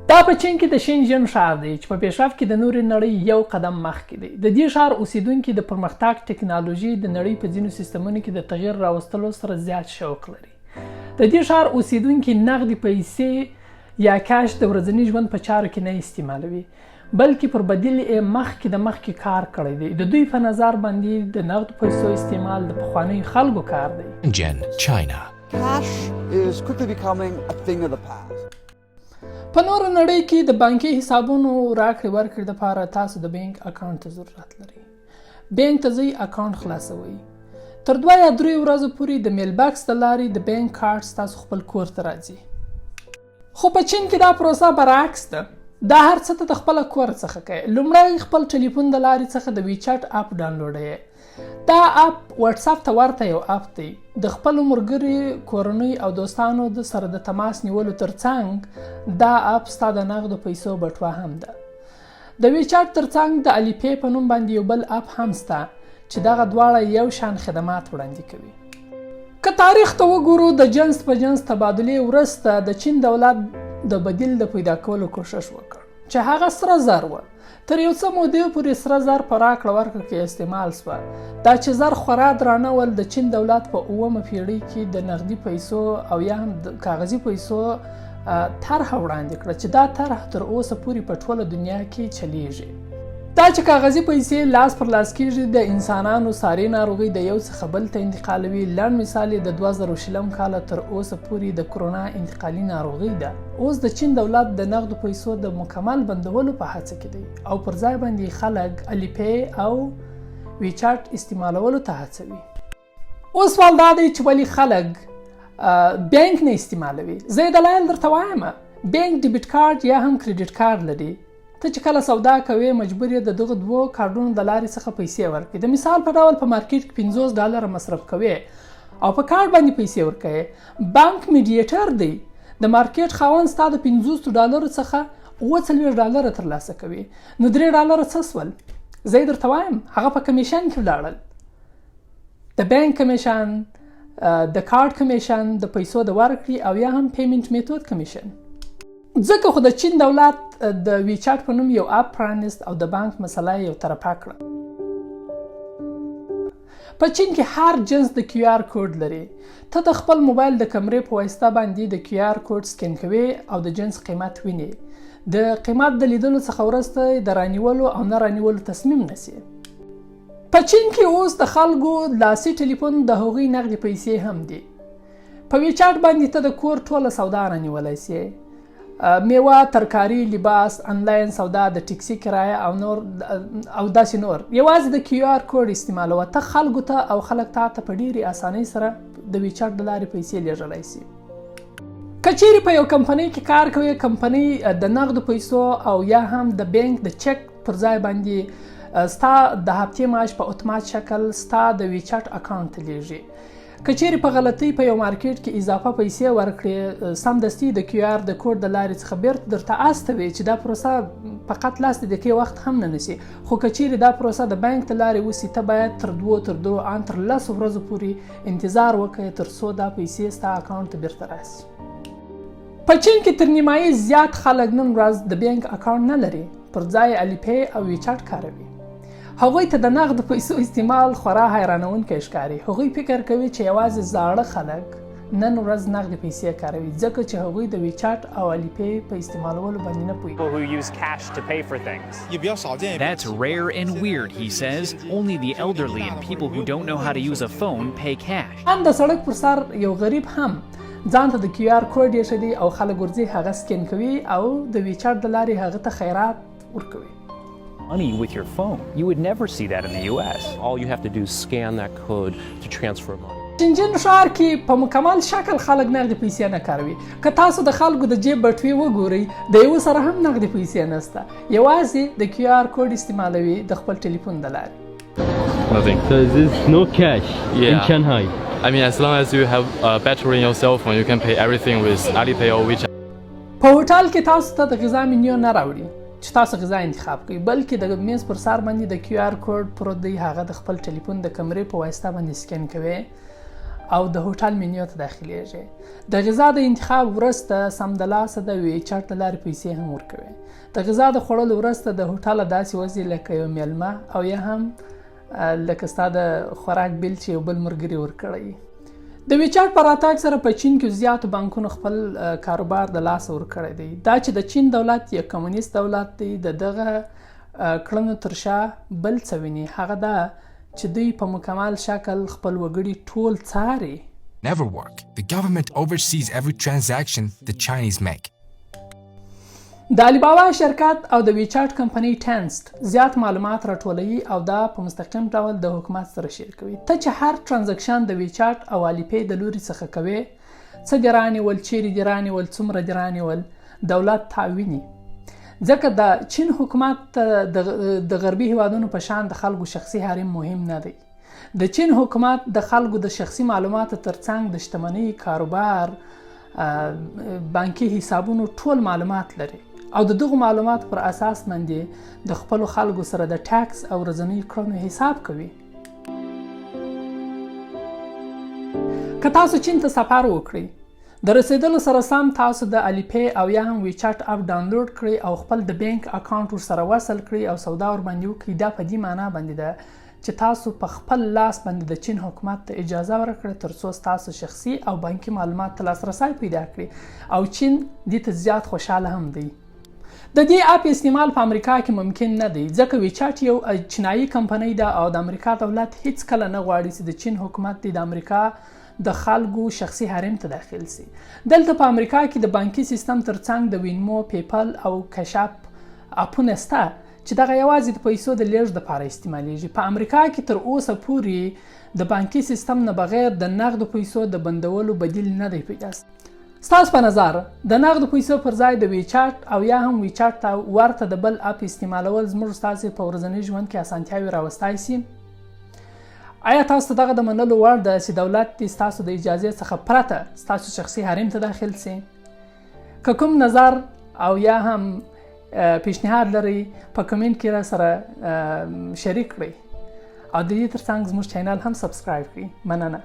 دا په چین کې د شینجن ښار دی چې په پیشرفت کې د نورې نړۍ یو قدم مخکې دی. د دې ښار اوسیدونکي د پرمختګ ټکنالوژي د نړۍ په ځینو سیستمونو کې د تغیر راوستلو سره زیات شوق لري. د دې ښار اوسیدونکي نغدي پیسې یا کاش د ورځني ژوند په چارو کې نه استعمالوي، بلکې پر بدیل یې مخکې کار کړی دی. د دوی په نظر باندې د نغدو پیسو استعمال د پخوانیو خلکو کار دی. Gen China. Cash is quickly becoming a thing of the past. په نور نړۍ کې د بانکي حسابونو راکړې ورکړې لپاره تاسو د بانک اکاونټ ته ضرورت لري. بانک ته ځئ، اکاونټ خلاصوئ. تر 2 یا 3 ورځو پورې د میل باکس د لارې د بانک کارت تاسو خپل کور ته راځي. خو په چین کې دا پروسه برعکس ده. دا هر څه ته د خپل کور څخه کوي. لومړی خپل ټلیفون د لارې څخه د ویچاټ اپ ډاونلوډوي. دا اپ واتس اپ ته ورته یو اپ دی. د خپل ملګري، کورنۍ او دوستانو د سره د تماس نیولو ترڅنګ دا اپ ستا د نغدو پیسو بټوه هم ده. د ویچاټ ترڅنګ د الیپی په نوم باندې یو بل اپ هم سته چې دغه دواړه یو شان خدمات وړاندې کوي. که تاریخ ته وګورو، د جنس په جنس تبادلې وروسته د چین دولت د بدیل د پیدا کولو کوشش وکړ چې هغه سره زر و. تر یو څه مودې پورې سره زر په راکړه ورکړه کې استعمال سوه. دا چې زر خورا درانه ول، د چین دولت په 9مه پیړۍ کې د نغدي پیسو او یا هم د کاغذي پیسو طرحه وړاندې کړه چې دا طرح تر اوسه پورې په ټوله دنیا کې چلیږي. دا چې کاغذي پیسې لاس پر لاس کېږي، د انسانانو ساري ناروغي د یو څخه بل ته انتقالوي. لنډ مثال یې د 2020 کال تر اوسه پورې د کرونا انتقالي ناروغي ده. اوس د چین دولت د نغدو پیسو د مکمل بندولو په هڅه کې دی او پر ځای باندې خلک الیپی او ویچاټ استعمالولو ته هڅوي. اوس سوال دا دی چې ولې خلک بانک نه استعمالوي؟ زه یې دلایل درته وایم. بانک ډیبټ کارت یا هم کریډټ کارت لري. ته چې کله سودا کوې، مجبور یې د دغه 2 کارډونو د لارې څخه پیسې ورکړې. د مثال په ډول په مارکیټ کې $50 مصرف کوې او په کارت باندې پیسې ورکوې. بانک میډیټر دی. د مارکیټ خاوند ستا د $50 څخه $40 ترلاسه کوي. نو $3 څه سول؟ زه یې درته وایم، هغه په کمیشن کې ولاړل. د بانک کمیشن، د کارت کمیشن، د پیسو د ورکړې او یا هم پیمنټ میتود کمیشن. ځکه خو د چین دولت د ویچاټ په نوم یو اپ پرانیست او د بانک مسله یو طرفه کړه. په چین کې هر جنس د کیو آر کوډ لري. ته د خپل موبایل د کمرې په واسطه باندې د کیو آر کوډ سکین کوي او د جنس قیمت ویني. د قیمت د لیدلو څخه وروسته د رانیولو او نه رانیولو تصمیم نیسي. په چین کې اوس د خلکو لاسي ټلیفون د هغوی نغدي پیسې هم دي. په ویچاټ باندې ته د کور ټوله سودا رانیولی سي. میوه، ترکاري، لباس، انلاین سودا، د ټیکسي کرایه او نور او داسې نور. یوازې د کیو آر کوډ استعمالوه. ته خلکو ته او خلک تا ته په ډېرې اسانۍ سره د ویچاټ د لارې پیسې لیږلی سي. که چیرې په یو کمپنۍ کې کار کوي، کمپنۍ د نغدو پیسو او یا هم د بانک د چک پر ځای باندې ستا د هفتې معاش په اتومات شکل ستا د ویچاټ اکاونټ ته لیږي. که چیرې په غلطۍ په یو مارکیټ کې اضافه پیسې ورکړې، سمدستي د کیو آر د کوډ د لارې څخه بیرته درته استوي چې دا پروسه فقط لاس دقیقې وخت هم نه نیسي. خو که چیرې دا پروسه د بانک د لارې وسي، ته باید تر 10 ورځو پورې انتظار وکړې تر څو دا پیسې ستا اکاونټ ته بیرته راسي. په چین کې تر نیمایي زیات خلک نن ورځ د بانک اکاونټ نه لري، پر ځای الیپی او ویچاټ کاروي. هغوی ته د نغدو پیسو استعمال خورا حیرانونکی ښکاري. هغوی فکر کوي چې یوازې زاړه خلک نن ورځ نغدي پیسې کاروي، ځکه چې هغوی د ویچاټ او الیپی په استعمالولو باندې نه پوهیږي. That's rare and weird, he says. Only the elderly and people who don't know how to use a phone pay cash. ان د سړک پر سر یو غریب هم ځان ته د کیو آر کوډ یې ښدي او خلک ورځي هغه سکین کوي او د ویچاټ د لارې هغه ته خیرات ورکوي. Money with your phone. You would never see that in the US. All you have to do is scan that code to transfer money. شینجن ښار کې په مکمل شکل خلک نغدي پیسې نه کاروي. که تاسو د خلکو د جیب بټوې وګورئ، د یو سره هم نغدي پیسې نشته. یوازې د کیو آر کوډ استعمالوي د خپل ټلیفون د لارې. Nothing. So there's no cash in Shanghai. I mean, as long as you have battery in your cell phone, you can pay everything with Alipay or WeChat. په هوټل کې تاسو ته د غذا منیو نه راوړي چې تاسو غذا انتخاب کړئ، بلکې د میز پر سر باندې د کیو آر کوډ پروت دی. هغه د خپل ټلیفون د کمرې په واسطه باندې سکین کوي او د هوټل منیو ته داخلیږئ. د غذا د انتخاب وروسته سمدلاسه د ویچارت له لارې پیسې هم ورکوئ. د غذا د خوړلو وروسته د هوټل داسې وځئ لکه یو میلمه او یا هم لکه ستا د خوراک بیل چې یو بل ملګري ورکړی. د ویچارت په راتګ سره په چین کې زیاتو بانکونو خپل کاروبار د لاسه ورکړی دی. دا چې د چین دولت یو کمونیست دولت دی، د دغه کړنو تر شا بل څه ویني، هغه دا چې دوی په مکمل شکل خپل وګړي ټول څاري. Never work. The government oversees every transaction the Chinese make. د الیبابا شرکت او د ویچارت کمپنۍ ټینسټ زیات معلومات راټولوي او دا په مستقیم ډول د حکومت سره شیر کوي. ته چې هر ترانزکشن د ویچارت او الیپی د لوري څخه کوي، څه دې رانیول، چیرې دې رانیول، څومره دې رانیول، دولت تعویني. ځکه د چین حکومت د غربي هیوادونو په شان د خلکو شخصي حریم مهم نه دی. د چین حکومت د خلکو د شخصي معلوماتو ترڅنګ د شتمنۍ، کاروبار، بانکي حسابونو ټول معلومات لري او د دغو معلوماتو پر اساس باندې د خپلو خلکو سره د ټاکس او ورځنیو کړنو حساب کوي. که تاسو چین ته سفر وکړئ، د رسیدلو سره سم تاسو د الیپی او یا هم ویچارت اپ ډاونلوډ کړئ او خپل د بانک اکاونټ ورسره وصل کړئ او سودا ورباندې وکړئ. دا په دې معنا باندې ده چې تاسو په خپل لاس باندې د چین حکومت ته اجازه ورکړئ ترڅو ستاسو شخصي او بانکي معلومات ته لاسرسی پیدا کړي او چین دې ته زیات خوشحاله هم دی. د دې اپ استعمال په امریکا کې ممکن نه دی ځکه ویچارت یو چینایي کمپنۍ ده او د امریکا دولت هیڅ کله نه غواړي چې د چین حکومت د امریکا د خلکو شخصي حریم ته داخل سي. دلته په امریکا کې د بانکي سیستم ترڅنګ د وینمو، پیپل او کشاپ اپونه شته چې دغه یوازې د پیسو د لیږد لپاره استعمالیږي. په امریکا کې تر اوسه پورې د بانکي سیستم نه بغیر د نغدو پیسو د بندولو بدیل نه دی پیدا. ستاسو په نظر د نغدو پیسو پر ځای د ویچارت او یا هم ویچارت ته ورته د بل اپ استعمالول زموږ ستاسو په ورځني ژوند کې اسانتیاوې راوستی سي؟ آیا تاسو ته دغه د منلو وړ ده چې دولت دې ستاسو د اجازې څخه پرته ستاسو شخصي حریم ته داخل سي؟ که کوم نظر او یا هم پیشنهاد لري په کمنټ کې را سره شریک کړئ او د دې ترڅنګ زموږ چینل هم سبسکرایب کړئ. مننه.